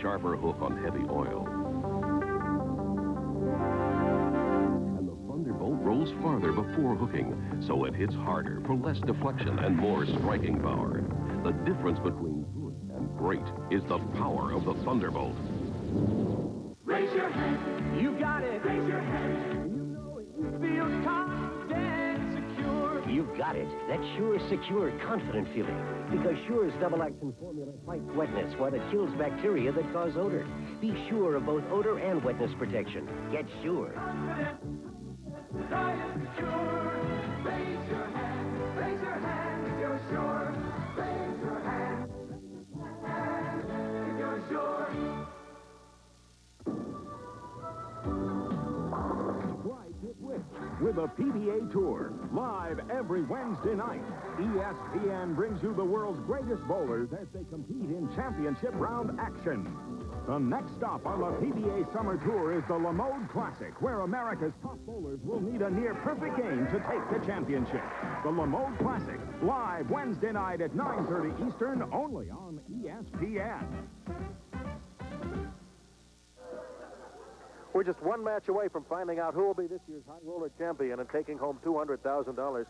sharper hook on heavy oil. And the Thunderbolt rolls farther before hooking, so it hits harder for less deflection and more striking power. The difference between good and great is the power of the Thunderbolt. Raise your hand. You got it. Raise your hand. You know it. You feel confident, secure. You've got it. That sure, secure, confident feeling. Because Sure's double-action formula fights wetness while it kills bacteria that cause odor. Be sure of both odor and wetness protection. Get Sure. Confident, dry and secure. Raise your hand. Raise your hand if you're sure. Raise your hand. If you're sure. With the PBA Tour, live every Wednesday night, ESPN brings you the world's greatest bowlers as they compete in championship round action. The next stop on the PBA Summer Tour is the Lamode Classic, where America's top bowlers will need a near-perfect game to take the championship. The Lamode Classic, live Wednesday night at 9:30 Eastern, only on ESPN. We're just one match away from finding out who will be this year's high roller champion and taking home $200,000.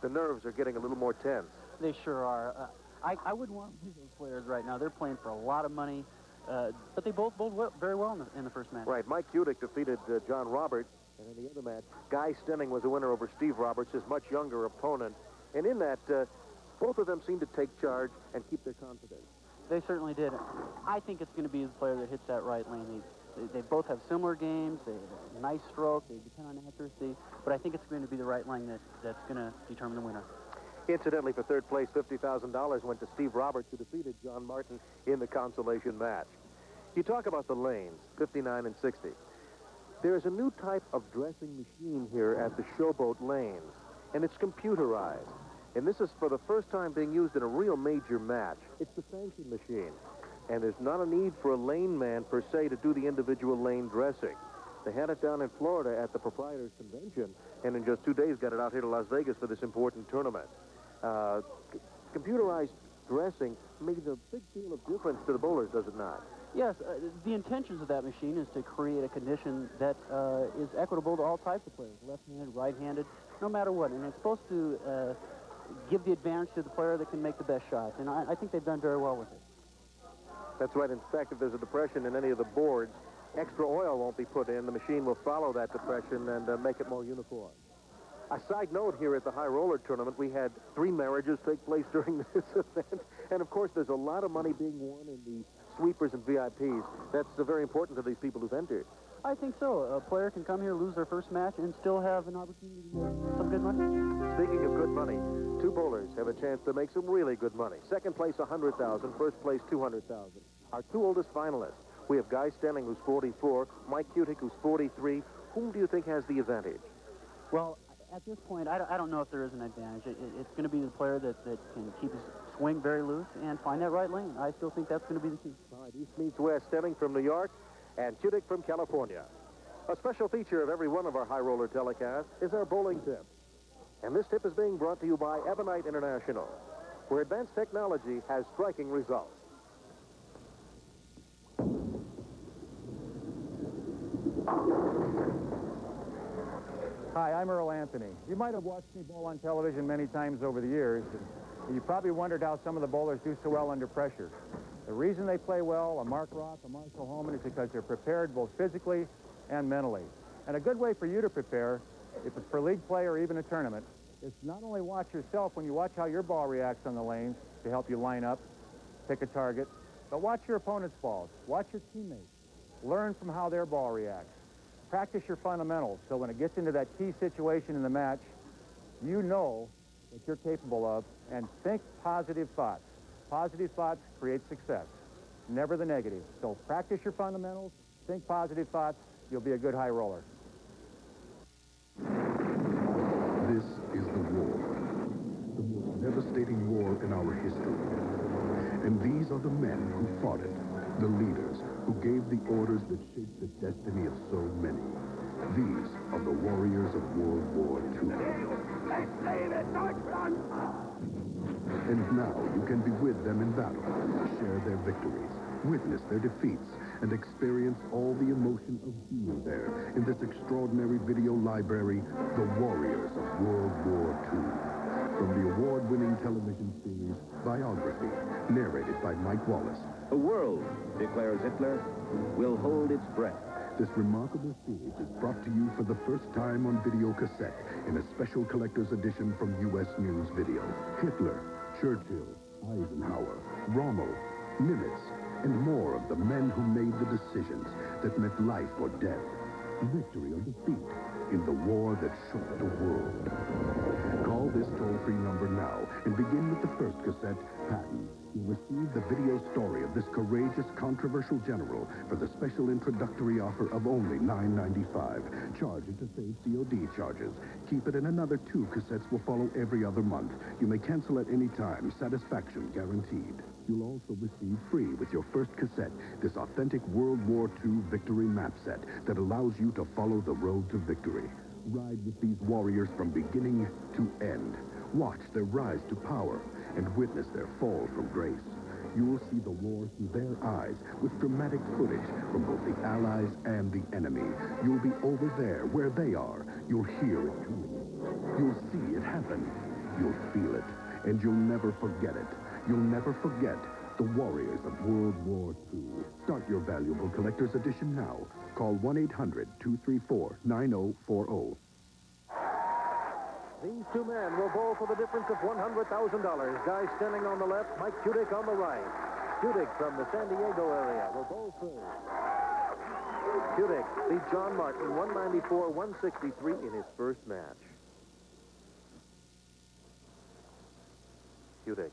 The nerves are getting a little more tense. They sure are. I wouldn't want to lose those players right now. They're playing for a lot of money, but they both bowled very well in the first match. Right. Mike Kuttich defeated John Roberts, and in the other match, Guy Stenning was a winner over Steve Roberts, his much younger opponent. And in that, both of them seemed to take charge and keep their confidence. They certainly did. I think it's going to be the player that hits that right lane. They both have similar games. They have a nice stroke. They depend on accuracy. But I think it's going to be the right line that's going to determine the winner. Incidentally, for third place, $50,000 went to Steve Roberts, who defeated John Martin in the consolation match. You talk about the lanes, 59 and 60. There's a new type of dressing machine here at the Showboat Lanes, and it's computerized. And this is for the first time being used in a real major match. It's the fancy machine. And there's not a need for a lane man, per se, to do the individual lane dressing. They had it down in Florida at the Proprietors Convention, and in just 2 days got it out here to Las Vegas for this important tournament. Computerized dressing made a big deal of difference to the bowlers, does it not? Yes, the intentions of that machine is to create a condition that is equitable to all types of players, left-handed, right-handed, no matter what. And it's supposed to give the advantage to the player that can make the best shots. And I think they've done very well with it. That's right. In fact, if there's a depression in any of the boards, extra oil won't be put in. The machine will follow that depression and make it more uniform. A side note, here at the High Roller Tournament, we had 3 marriages take place during this event. And, of course, there's a lot of money being won in the sweepers and VIPs. That's very important to these people who've entered. I think so. A player can come here, lose their first match, and still have an opportunity to make some good money. Speaking of good money, 2 bowlers have a chance to make some really good money. Second place, $100,000. First place, $200,000. Our 2 oldest finalists. We have Guy Stenning, who's 44, Mike Kuttich, who's 43. Whom do you think has the advantage? Well, at this point, I don't know if there is an advantage. It's going to be the player that can keep his swing very loose and find that right lane. I still think that's going to be the key. All right, East meets West. Stenning from New York and Kuttich from California. A special feature of every one of our high roller telecasts is our bowling tip. And this tip is being brought to you by Ebonite International, where advanced technology has striking results. Hi, I'm Earl Anthony. You might have watched me bowl on television many times over the years, and you probably wondered how some of the bowlers do so well under pressure. The reason they play well, a Mark Roth, a Marshall Holman, is because they're prepared both physically and mentally. And a good way for you to prepare, if it's for league play or even a tournament, is not only watch yourself when you watch how your ball reacts on the lanes to help you line up, pick a target, but watch your opponent's balls, watch your teammates, learn from how their ball reacts. Practice your fundamentals so when it gets into that key situation in the match, you know what you're capable of, and think positive thoughts. Positive thoughts create success, never the negative. So practice your fundamentals, think positive thoughts, you'll be a good high roller. This is the war, the most devastating war in our history. And these are the men who fought it, the leaders who gave the orders that shaped the destiny of so many. These are the warriors of World War II. And now you can be with them in battle, share their victories, Witness their defeats and experience all the emotion of being there in this extraordinary video library, The Warriors of World War II. From the award-winning television series, Biography, narrated by Mike Wallace. The world, declares Hitler, will hold its breath. This remarkable series is brought to you for the first time on video cassette in a special collector's edition from U.S. News Video. Hitler, Churchill, Eisenhower, Rommel, Nimitz, and more of the men who made the decisions that meant life or death, victory or defeat in the war that shook the world. Call this toll-free number now and begin with the first cassette, Patton. You'll receive the video story of this courageous, controversial general for the special introductory offer of only $9.95. Charge it to save COD charges. Keep it, and another 2 cassettes will follow every other month. You may cancel at any time. Satisfaction guaranteed. You'll also receive free with your first cassette this authentic World War II victory map set that allows you to follow the road to victory. Ride with these warriors from beginning to end. Watch their rise to power and witness their fall from grace. You will see the war through their eyes with dramatic footage from both the Allies and the enemy. You'll be over there where they are. You'll hear it coming. You'll see it happen. You'll feel it. And you'll never forget it. You'll never forget the Warriors of World War II. Start your valuable collector's edition now. Call 1-800-234-9040. These two men will bowl for the difference of $100,000. Guy Stenning on the left, Mike Kuttich on the right. Kuttich from the San Diego area will bowl first. Kuttich beat John Martin 194-163 in his first match. Kuttich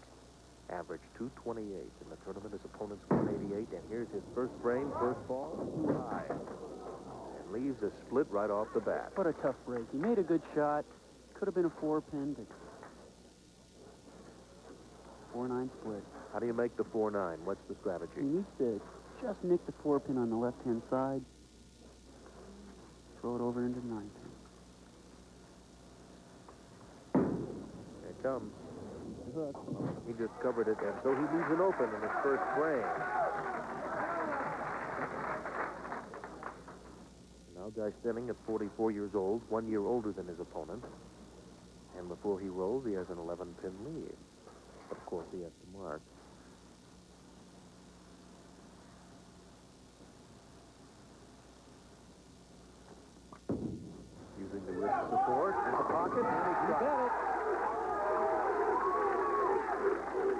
averaged 228 in the tournament. His opponent's 188, and here's his first frame, first ball, too high. And leaves a split right off the bat. What a tough break. He made a good shot. Could have been a 4-pin, but 4-9 split. How do you make the 4-9? What's the strategy? He needs to just nick the 4-pin on the left-hand side. Throw it over into the 9-pin. Here it comes. He just covered it, and so he leaves it open in his first frame. Now Guy Stenning at 44 years old, 1 year older than his opponent. And before he rolls, he has an 11-pin lead. But of course, he has to mark. Using the wrist support in the pocket, and he's got it.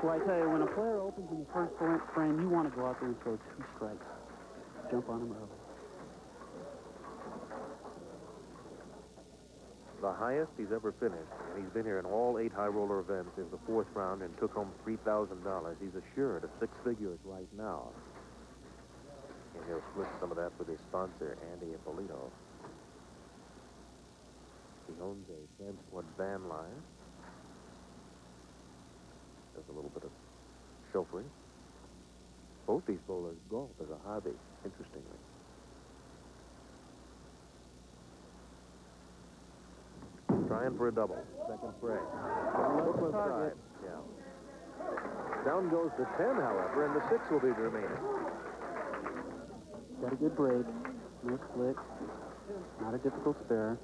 Well, I tell you, when a player opens in the first frame, you want to go out there and throw 2 strikes. Jump on him early. The highest he's ever finished, and he's been here in all 8 high roller events, is the 4th round and took home $3,000. He's assured of 6 figures right now. And he'll split some of that with his sponsor, Andy Ippolito. He owns a transport van line. Does a little bit of chauffeuring. Both these bowlers golf as a hobby, interestingly. Trying for a double. Second frame. Left side. Yeah. Down goes the 10, however, and the 6 will be the remaining. Got a good break. No split. Not a difficult spare.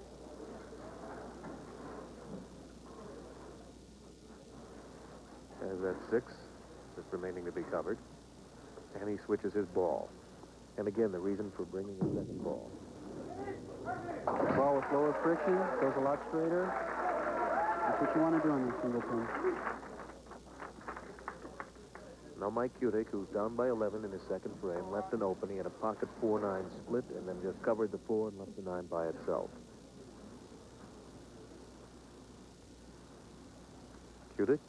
As that 6 is remaining to be covered. And he switches his ball. And again, the reason for bringing a second ball. Ball with lower friction, goes a lot straighter. That's what you want to do on this single pin. Now Mike Kuttich, who's down by 11 in his second frame, left an open. He had a pocket 4-9 split and then just covered the 4 and left the 9 by itself. Kuttich,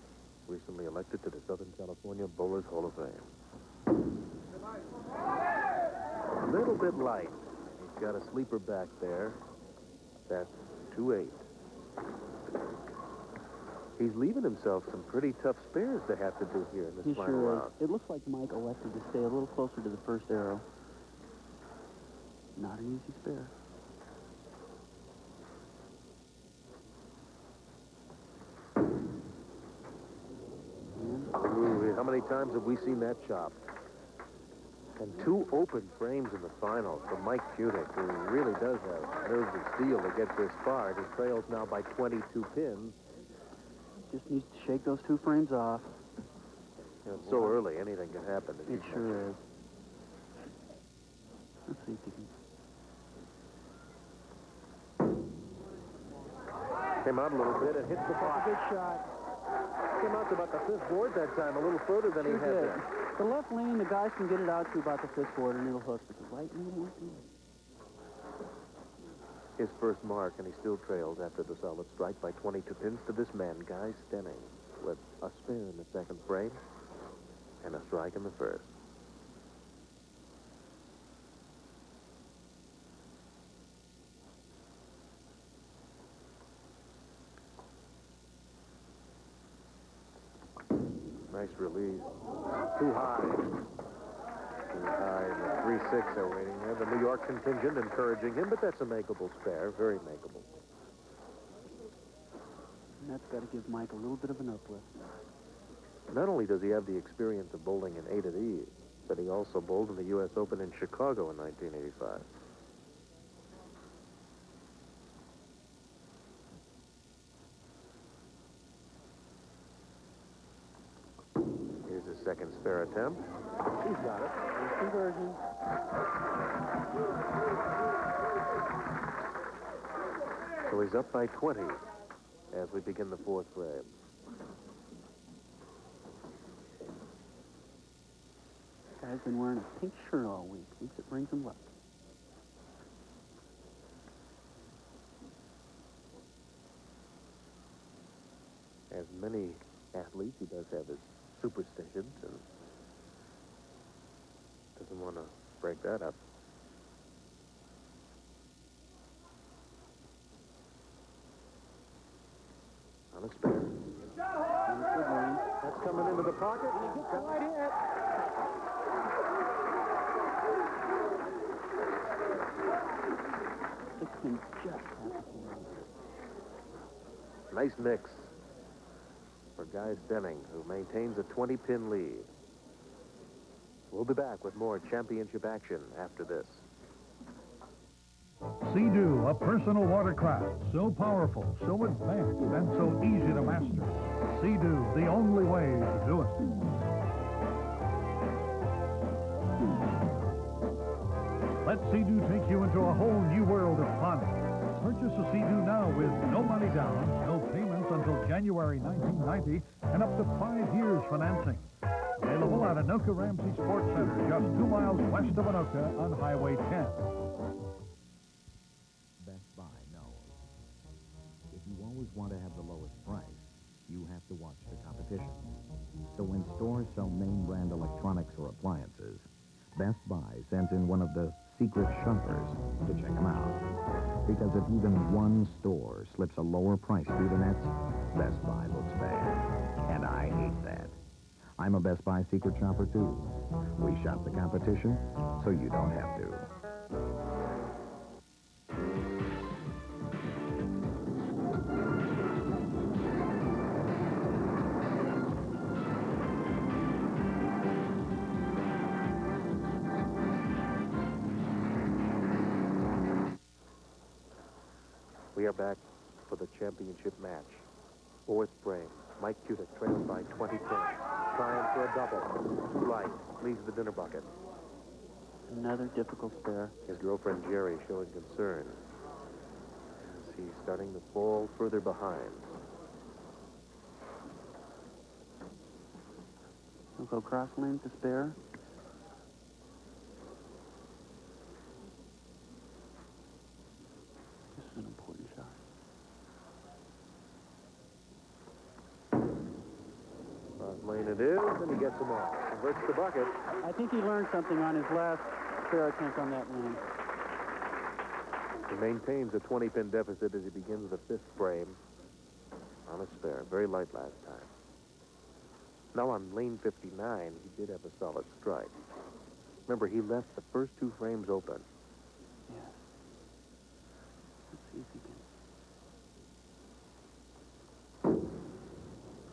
recently elected to the Southern California Bowlers Hall of Fame. A little bit light. He's got a sleeper back there. That's 2-8. He's leaving himself some pretty tough spares to have to do here in this final round. It looks like Mike elected to stay a little closer to the first arrow. Not an easy spare. Ooh, how many times have we seen that chop? And 2 open frames in the final for Mike Kuttich, who really does have nerves of steel to get this far. He trails now by 22 pins. Just needs to shake those 2 frames off. You know, it's so early, anything can happen. It sure is. Let's see if he can... Came out a little bit and hit the pocket. Good shot. Came out to about the 5th board that time, a little further than he had been. The left lane, the guys can get it out to about the 5th board and it'll hook. But the right lane won't do it. His first mark, and he still trails after the solid strike by 22 pins to this man, Guy Stenning, with a spin in the 2nd frame and a strike in the 1st. Nice release. Too high. Too high. And the 3-6 are waiting there. The New York contingent encouraging him, but that's a makeable spare. Very makeable. And that's got to give Mike a little bit of an uplift. Not only does he have the experience of bowling in 8 at ease, but he also bowled in the U.S. Open in Chicago in 1985. Here's his 2nd spare attempt. He's got it. There's conversion. So he's up by 20 as we begin the 4th frame. Guy's been wearing a pink shirt all week. Thinks it brings him luck. As many athletes, he does have his superstitions and doesn't want to break that up. On a spin. That's coming into the pocket. And he gets a right hit. This can just happen. Nice mix for Guy Stenning, who maintains a 20-pin lead. We'll be back with more championship action after this. Sea-Doo, a personal watercraft, so powerful, so advanced, and so easy to master. Sea-Doo, the only way to do it. Let Sea-Doo take you into a whole new world of fun. Purchase a Sea-Doo now with no money down, no payments until January 1990, and up to 5 years financing. Available at Anoka Ramsey Sports Center, just 2 miles west of Anoka on Highway 10. Best Buy knows. If you always want to have the lowest price, you have to watch the competition. So when stores sell name brand electronics or appliances, Best Buy sends in one of the secret shoppers to check them out. Because if even one store slips a lower price through the nets, Best Buy looks bad. And I hate that. I'm a Best Buy secret shopper, too. We shop the competition, so you don't have to. We are back for the championship match. 4th frame. Mike Kuttich trails by 20 pins. Trying for a double. Too light. Leaves the dinner bucket. Another difficult spare. His girlfriend Jerry showing concern as he's starting to fall further behind. We'll go cross lane to spare. This is an important shot. Cross lane it is, and he gets him off. Converts the bucket. I think he learned something on his last spare attempt on that lane. He maintains a 20-pin deficit as he begins the 5th frame on a spare. Very light last time. Now on lane 59, he did have a solid strike. Remember, he left the first 2 frames open. Yes. Let's see if he can.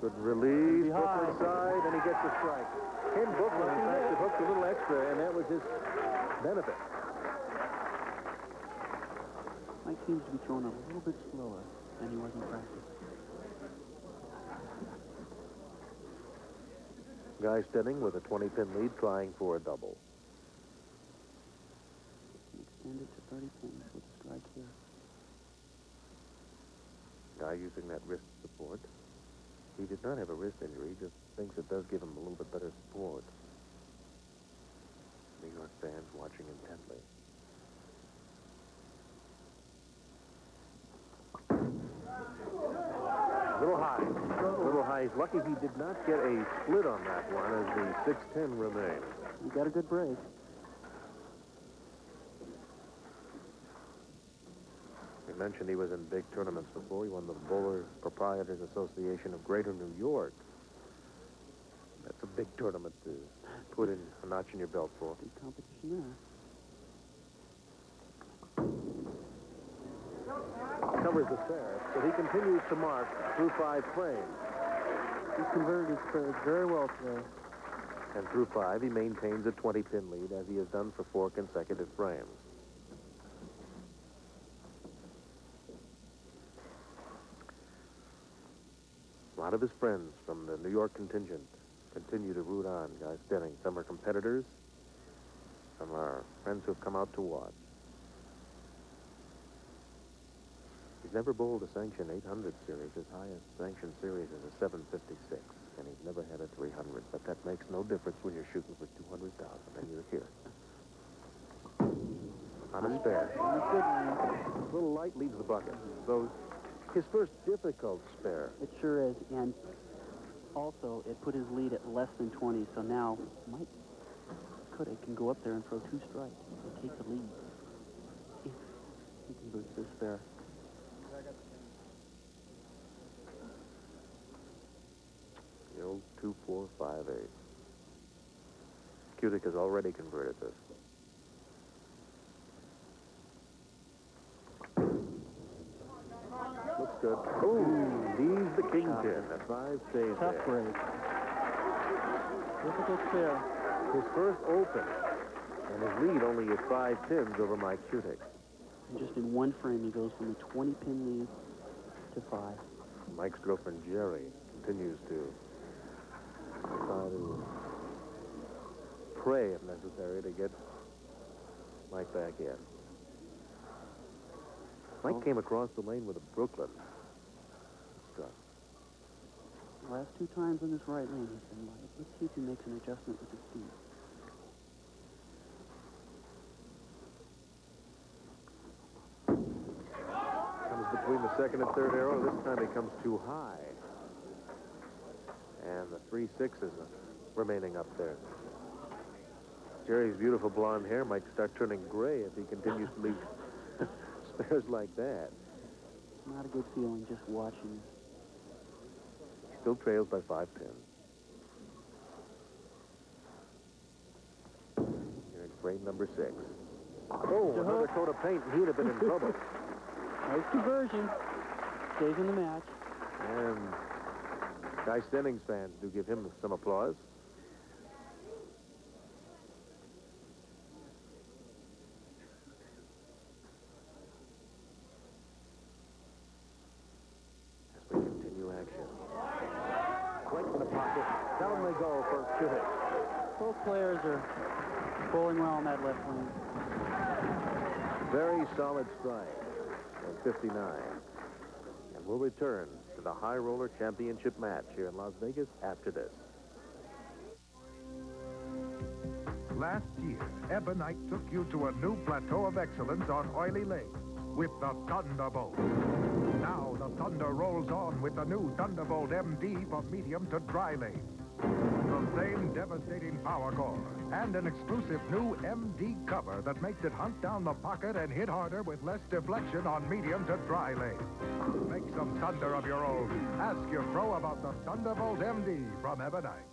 Good release, hook inside, and he gets a strike. Ken Brooklyn, in fact, had hooked a little extra, and that was his benefit. Mike seems to be throwing a little bit slower than he was in practice. Guy Stenning with a 20-pin lead, trying for a double. Extend it to 30 pins with a strike here. Guy using that wrist support. He did not have a wrist injury. He just thinks it does give him a little bit better support. New York fans watching intently. Little high. Little high. He's lucky he did not get a split on that one as the 6-10 remains. He got a good break. We mentioned he was in big tournaments before. He won the Bowler Proprietors Association of Greater New York. That's a big tournament to put in a notch in your belt for. Big competition there. Covers the serve, so he continues to mark through 5 frames. He's converted his serve very well today. And through 5, he maintains a 20-pin lead, as he has done for 4 consecutive frames. A lot of his friends from the New York contingent continue to root on Guy Stenning. Some are competitors. Some are friends who have come out to watch. He's never bowled a sanctioned 800 series. His highest sanctioned series is a 756, and he's never had a 300. But that makes no difference when you're shooting for 200,000 and you're here. On a spare. A little light leaves the bucket. So his first difficult spare. It sure is, and also it put his lead at less than 20, so now Mike Kuttich can go up there and throw 2 strikes and take the lead if he converts this spare. The old 2-4-5-8. Kuttich has already converted this. Looks good. Ooh, he's the kingpin. That 5 stays Tough there. break. Difficult spare. His first open, and his lead only is 5 pins over Mike Kuttich. And just in 1 frame, he goes from a 20-pin lead to 5. Mike's girlfriend, Jerry, continues to try to pray, if necessary, to get Mike back in. Mike came across the lane with a Brooklyn. Struck. The last 2 times on this right lane, he's been like, let's see if he makes an adjustment with his feet. Comes between the second and third arrow. This time he comes too high. And the 3 6s are remaining up there. Jerry's beautiful blonde hair might start turning gray if he continues to leave spares like that. Not a good feeling just watching. Still trails by 5 pins. Here in frame number 6. Oh, another coat of paint, and he'd have been in trouble. Nice conversion. Stays in the match. And Guy Stenning's fans do give him some applause. As we continue action. Quick in the pocket. Down they go for Kuttich. Both players are bowling well on that left lane. Very solid strike at 59. And we'll return to the High Roller Championship match here in Las Vegas after this. Last year, Ebonite took you to a new plateau of excellence on Oily Lake with the Thunderbolt. Now the Thunder rolls on with the new Thunderbolt MD for medium to dry lane. The same devastating power core and an exclusive new MD cover that makes it hunt down the pocket and hit harder with less deflection on medium to dry lane. Make some thunder of your own. Ask your pro about the Thunderbolt MD from Ebonite.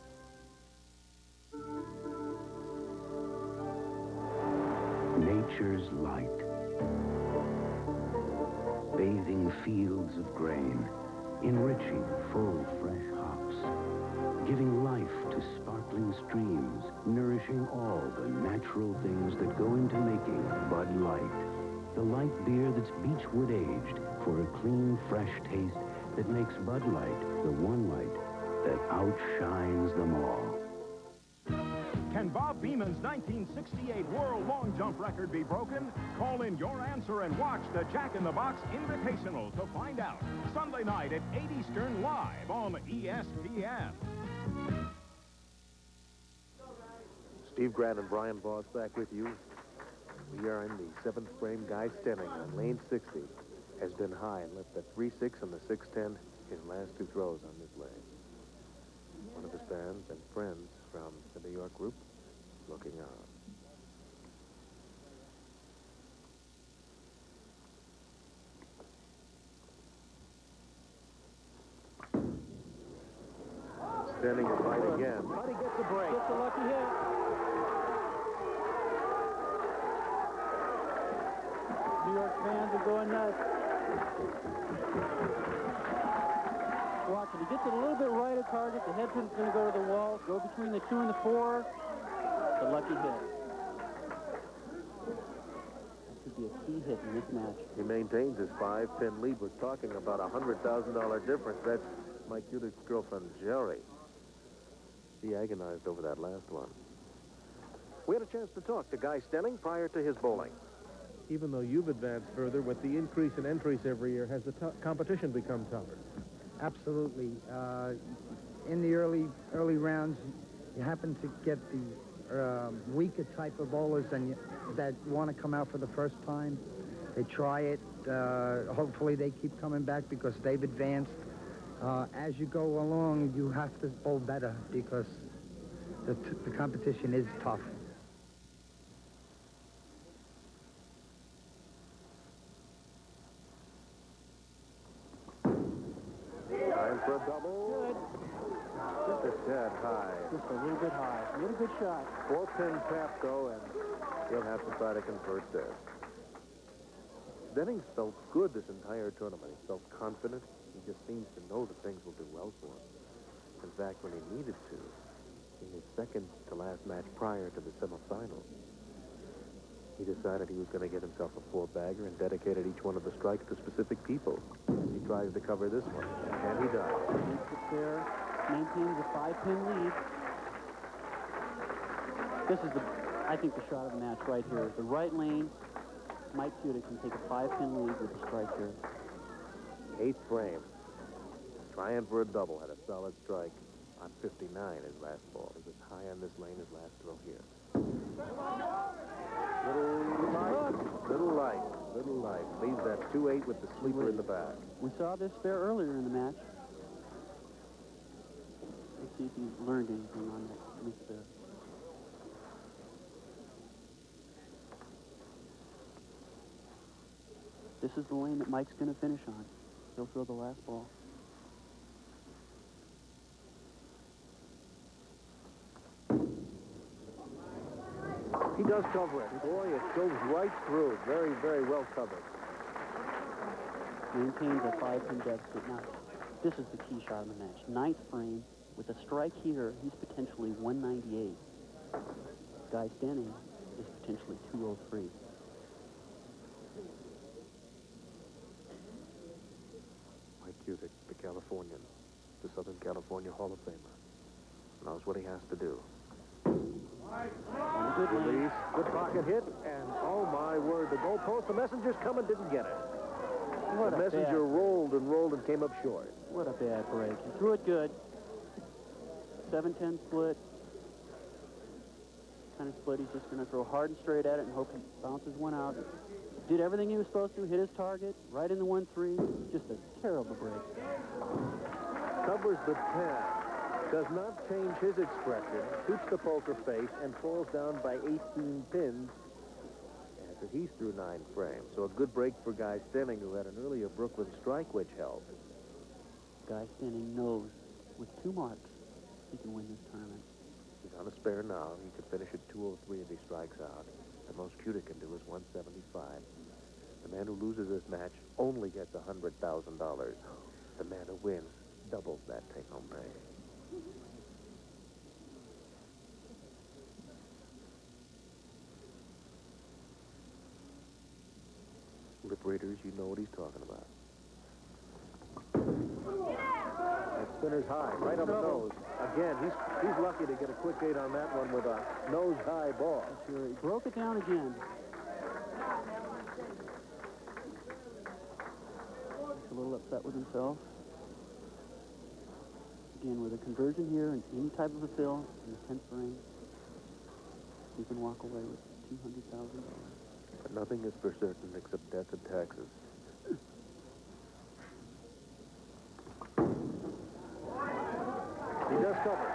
Nature's light. Bathing fields of grain. enriching full, fresh hops, giving life to sparkling streams, nourishing all the natural things that go into making Bud Light. The light beer that's beechwood aged for a clean, fresh taste that makes Bud Light the one light that outshines them all. Can Bob Beeman's 1968 world long jump record be broken? Call in your answer and watch the Jack in the Box Invitational to find out. Sunday night at 8 Eastern, live on ESPN. Steve Grad and Brian Voss back with you. We are in the 7th frame. Guy Stenning on lane 60 has been high and left the 3-6 and the 6-10 his last 2 throws on this lane. One of his fans and friends from the New York group looking on. Stenning is right again. But he gets a break. Gets a lucky hit. New York fans are going nuts. Watch it. He gets it a little bit right at target. The headpin's going to go to the wall. Go between the 2 and the 4. It's a lucky hit. That could be a key hit in this match. He maintains his 5-pin lead. We're talking about a $100,000 difference. That's Mike Kuttich's girlfriend, Jerry. He agonized over that last one. We had a chance to talk to Guy Stenning prior to his bowling. Even though you've advanced further, with the increase in entries every year, has the competition become tougher? Absolutely. In the early rounds, you happen to get the weaker type of bowlers that want to come out for the first time. They try it. Hopefully they keep coming back because they've advanced. As you go along, you have to bowl better because the competition is tough. Time for a double. Good. Just a tad high. Just a little bit high. A little good shot. 4-pin tap, though, and he'll have to try to convert this. Stenning felt good this entire tournament. He felt confident. He just seems to know that things will do well for him. In fact, when he needed to, in his second to last match prior to the semifinals, he decided he was going to get himself a 4-bagger and dedicated each one of the strikes to specific people. He tries to cover this one, and he does. There, maintains a 5-pin lead. This is I think, the shot of the match right here. The right lane, Mike Kuttich can take a 5-pin lead with the strike here. 8th frame. Trying for a double. Had a solid strike on 59 his last ball. He was high on this lane his last throw here. Little light. Leaves that 2-8 with the sleeper in the back. We saw this fair earlier in the match. Let's see if he's learned anything on that miss there. This is the lane that Mike's going to finish on. He'll throw the last ball. He does cover it. Boy, it goes right through. Very, very well covered. Maintains a 5-pin deficit. Now, this is the key shot of the match. 9th frame. With a strike here, he's potentially 198. Guy Stenning is potentially 203. Mike Kuttich, the Californian, the Southern California Hall of Famer, knows what he has to do. Good release, good pocket hit, and oh my word, the goalpost, the messenger's coming, didn't get it. The messenger rolled and came up short. What a bad break. He threw it good. 7-10 split. Kind of split. He's just going to throw hard and straight at it and hope he bounces one out. Did everything he was supposed to, hit his target, right in the 1-3. Just a terrible break. Covers the 10. Does not change his expression, keeps the poker face, and falls down by 18 pins after he's through 9 frames. So a good break for Guy Stenning, who had an earlier Brooklyn strike, which helped. Guy Stenning knows with 2 marks he can win this tournament. He's on a spare now. He could finish at 203 if he strikes out. The most Kuttich can do is 175. The man who loses this match only gets $100,000. The man who wins doubles that take-home pay. Lip readers, you know what he's talking about. That spinner's high, right on the nose. Again, he's lucky to get a quick 8 on that one with a nose-high ball. Sure, he broke it down again. He's a little upset with himself. Again, with a conversion here and any type of a fill in the 10th frame, he can walk away with $200,000. But nothing is for certain except death and taxes. He does cover.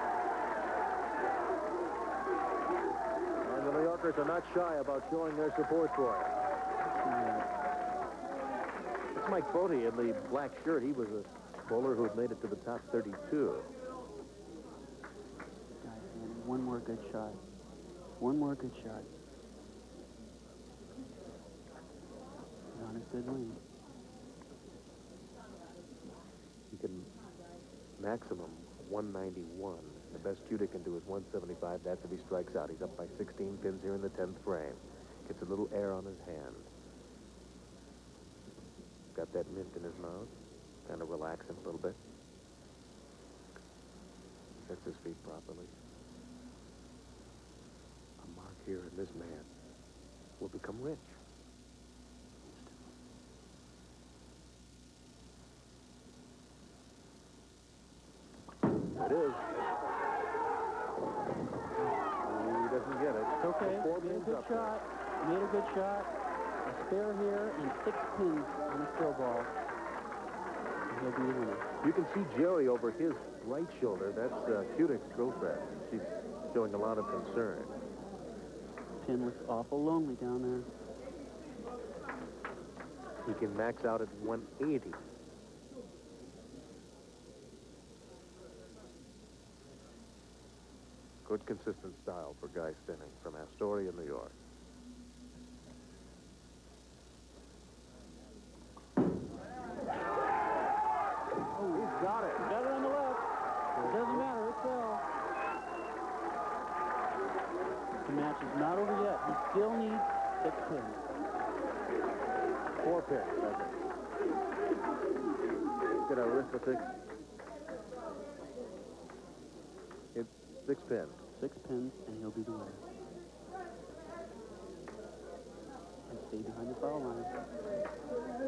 And the New Yorkers are not shy about showing their support for him. It's Mike Kuttich in the black shirt. He was a bowler who had made it to the top 32. Guys, man, one more good shot. One more good shot. On his good lane. He can maximum 191. The best Kuttich can do is 175. That's if he strikes out. He's up by 16 pins here in the 10th frame. Gets a little air on his hand. Got that mint in his mouth. Kind of relax him a little bit. Sets his feet properly. A mark here in this man will become rich. It is. He doesn't get it. It's okay. Made a good shot. Made a good shot. A spare here and 6 pins on a still ball. He'll be the winner. You can see Jerry over his right shoulder. That's Kuttich's girlfriend. She's showing a lot of concern. Pin looks awful lonely down there. He can max out at 180. Good, consistent style for Guy Stenning from Astoria, New York. Oh, he's got it. Got it on the left. It doesn't matter. It fell. The match is not over yet. He still needs 6 pins. 4 pins, I think. Get arithmetic. It's 6 pins. 6 pins, and he'll be the winner. And stay behind the foul line.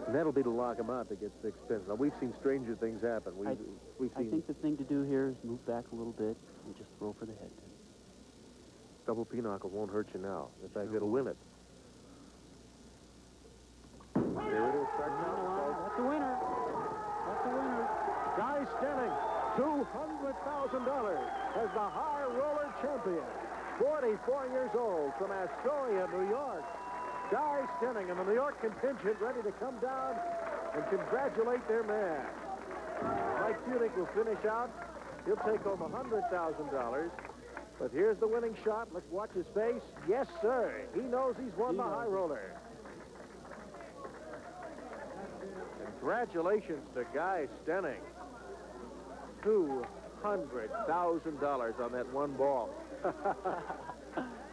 And that'll be to lock him out to get 6 pins. Now, we've seen stranger things happen. I We've seen think the thing to do here is move back a little bit and just throw for the head pin. double pinochle won't hurt you now. In fact, it'll win it. There it is. That's the winner. That's the winner. Guy Stenning, $200,000 as the high roller champion. 44 years old from Astoria, New York. Guy Stenning and the New York contingent ready to come down and congratulate their man. Mike Kuttich will finish out. He'll take home $100,000. But here's the winning shot. Let's watch his face. Yes, sir. He knows he's won the high roller. Congratulations to Guy Stenning. $200,000 on that one ball.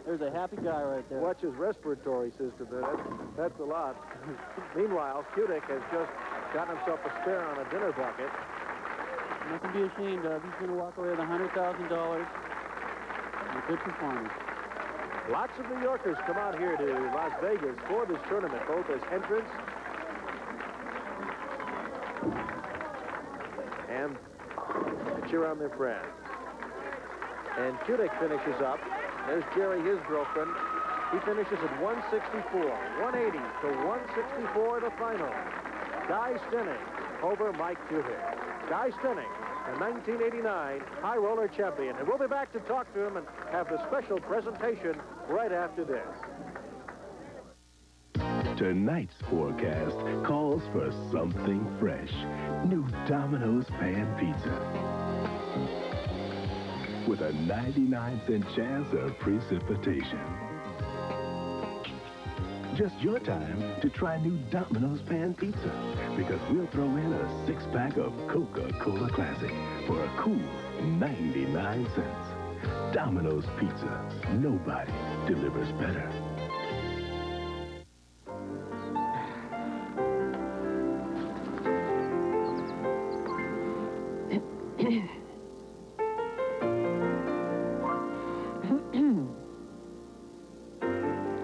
There's a happy guy right there. Watch his respiratory system there. That's a lot. Meanwhile, Kuttich has just got himself a spare on a dinner bucket. Nothing to be ashamed of. He's going to walk away with $100,000. A good performance. Lots of New Yorkers come out here to Las Vegas for this tournament, both as entrants and to cheer on their friends. And Kuttich finishes up. There's Jerry, his girlfriend. He finishes at 164, 180 to 164 the final. Guy Stenning over Mike Kuttich. Guy Stenning, the 1989 high roller champion. And we'll be back to talk to him and have the special presentation right after this. Tonight's forecast calls for something fresh. New Domino's Pan Pizza. With a 99-cent chance of precipitation. Just your time to try new Domino's Pan Pizza. because we'll throw in a six-pack of Coca-Cola Classic for a cool 99 cents. Domino's Pizza. Nobody delivers better.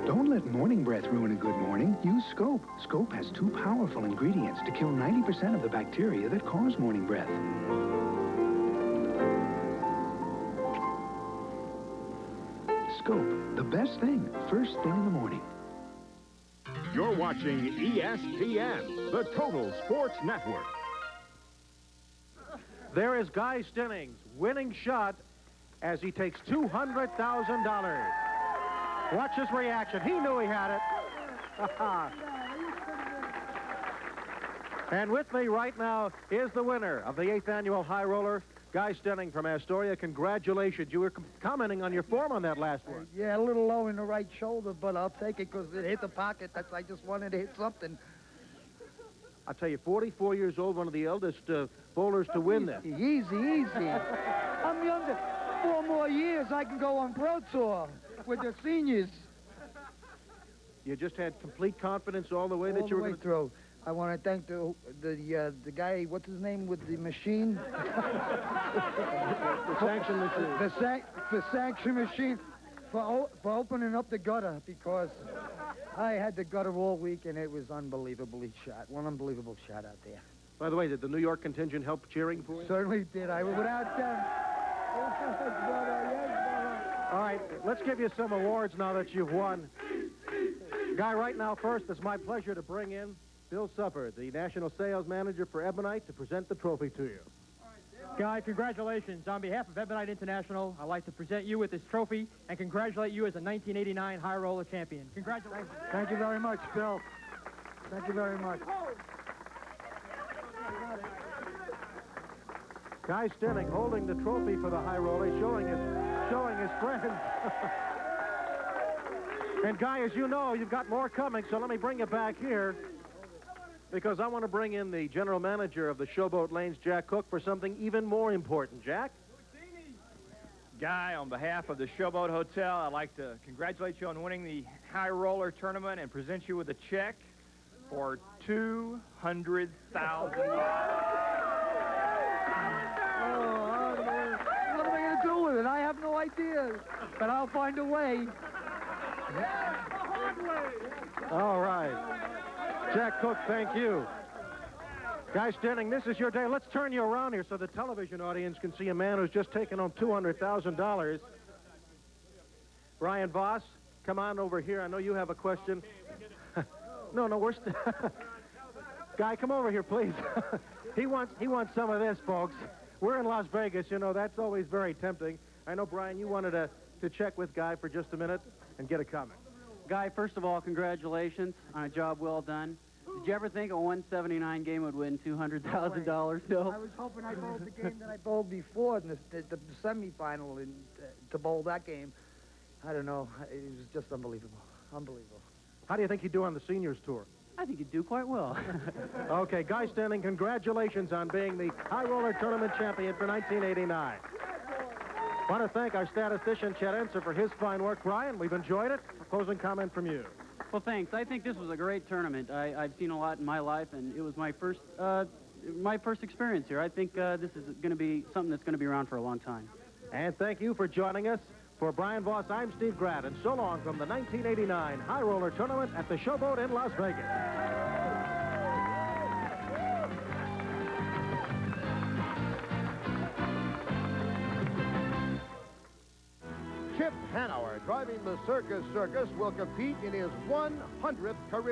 Don't let morning breath ruin a good morning. Use Scope. Scope has 2 powerful ingredients to kill 90% of the bacteria that cause morning breath. Scope, the best thing, first thing in the morning. You're watching ESPN, the Total Sports Network. There is Guy Stenning's winning shot as he takes $200,000. Watch his reaction. He knew he had it. And with me right now is the winner of the 8th Annual High Roller, Guy Stenning from Astoria. Congratulations. You were commenting on your form on that last one. Yeah, a little low in the right shoulder, but I'll take it because it hit the pocket. I just wanted to hit something. I'll tell you, 44 years old, one of the eldest bowlers to win this. Easy. I'm younger. 4 more years, I can go on Pro Tour with the seniors. You just had complete confidence all the way that you were going to through. I want to thank the guy, what's his name, with the machine? The sanction machine. The sanction machine for opening up the gutter, because I had the gutter all week and it was unbelievably shot. One unbelievable shot out there. By the way, did the New York contingent help cheering for you? Certainly did. Without them. All right, let's give you some awards now that you've won. Guy, right now, first, it's my pleasure to bring in Bill Supper, the National Sales Manager for Ebonite, to present the trophy to you. Guy, congratulations. On behalf of Ebonite International, I'd like to present you with this trophy and congratulate you as a 1989 High Roller Champion. Congratulations. Thank you very much, Bill. Thank you very much. Guy Stenning holding the trophy for the High Roller, showing his friends. And Guy, as you know, you've got more coming, so let me bring you back here, because I want to bring in the general manager of the Showboat Lanes, Jack Cook, for something even more important. Jack? Guy, on behalf of the Showboat Hotel, I'd like to congratulate you on winning the High Roller Tournament and present you with a check for $200,000. What am I going to do with it? I have no idea, but I'll find a way. All right. Jack Cook, thank you. Guy Stenning, this is your day. Let's turn you around here so the television audience can see a man who's just taken home $200,000. Brian Voss, come on over here. I know you have a question. No, we're Guy, come over here, please. He wants some of this, folks. We're in Las Vegas, you know, that's always very tempting. I know, Brian, you wanted to check with Guy for just a minute and get a comment. Guy, first of all, congratulations on a job well done. Did you ever think a 179 game would win $200,000? No. I was hoping I bowled the game that I bowled before in the semifinal to bowl that game. I don't know. It was just unbelievable. Unbelievable. How do you think you do on the seniors tour? I think you'd do quite well. Okay, Guy Stenning, congratulations on being the High Roller Tournament champion for 1989. I want to thank our statistician, Chet Enser, for his fine work. Brian, we've enjoyed it. Closing comment from you. Well, thanks. I think this was a great tournament. I've seen a lot in my life, and it was my first experience here. I think this is going to be something that's going to be around for a long time. And thank you for joining us. For Brian Voss, I'm Steve Grad, and so long from the 1989 High Roller Tournament at the Showboat in Las Vegas. Chip Hanauer, driving the Circus, will compete in his 100th career